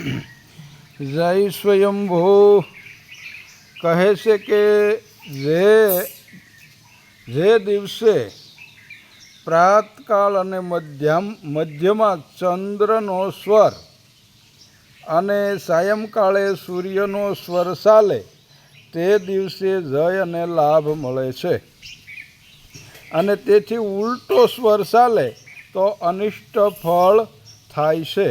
જય સ્વયંભૂ કહે છે કે જે દિવસે પ્રાતકાળ અને મધ્યમાં ચંદ્રનો સ્વર અને સાયંકાળે સૂર્યનો સ્વર ચાલે તે દિવસે જય અને લાભ મળે છે, અને તેથી ઉલટો સ્વર ચાલે તો અનિષ્ટ ફળ થાય છે.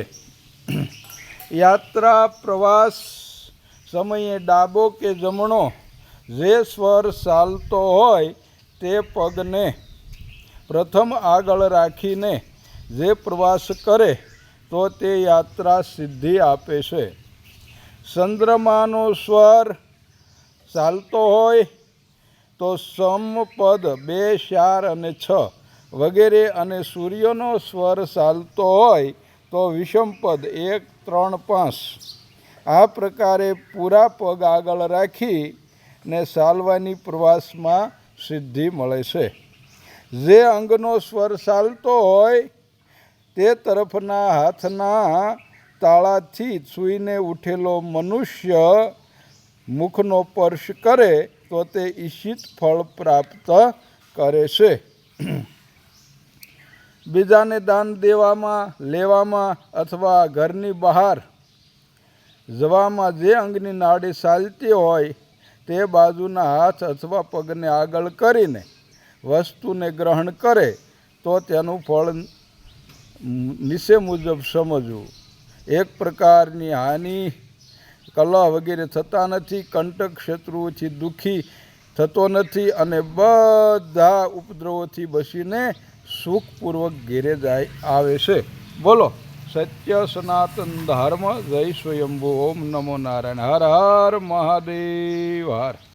યાત્રા પ્રવાસ સમયે ડાબો કે જમણો જે સ્વર ચાલતો હોય તે પગને પ્રથમ આગળ રાખીને જે પ્રવાસ કરે તો તે યાત્રા સિદ્ધિ આપે છે. ચંદ્રમાનો સ્વર ચાલતો હોય તો સમપદ 2, 4 અને 6 વગેરે, અને સૂર્યનો સ્વર ચાલતો હોય તો વિષમપદ 1, 3, 5. આ પ્રકારે પૂરા પગ આગળ રાખીને ચાલવાની પ્રવાસમાં સિદ્ધિ મળે છે. જે અંગનો સ્વર ચાલતો હોય તે તરફના હાથના તાળાથી સૂઈને ઉઠેલો મનુષ્ય મુખનો સ્પર્શ કરે તો તે ઈચ્છિત ફળ પ્રાપ્ત કરે છે. બીજાને દાન દેવામાં, લેવામાં અથવા ઘરની બહાર જવામાં જે અંગની નાડી ચાલતી હોય તે બાજુના હાથ અથવા પગને આગળ કરીને વસ્તુને ગ્રહણ કરે તો તેનું ફળ નીચે મુજબ સમજવું. એક પ્રકારની હાનિ, કલહ વગેરે થતા નથી, કંટક શત્રુઓથી દુઃખી થતો નથી, અને બધા ઉપદ્રવોથી બચીને સુખપૂર્વક ઘેરે આવે છે. બોલો સત્ય સનાતન ધર્મ. જય સ્વયંભૂ. ઓમ નમો નારાયણ. હર હર મહાદેવ. હર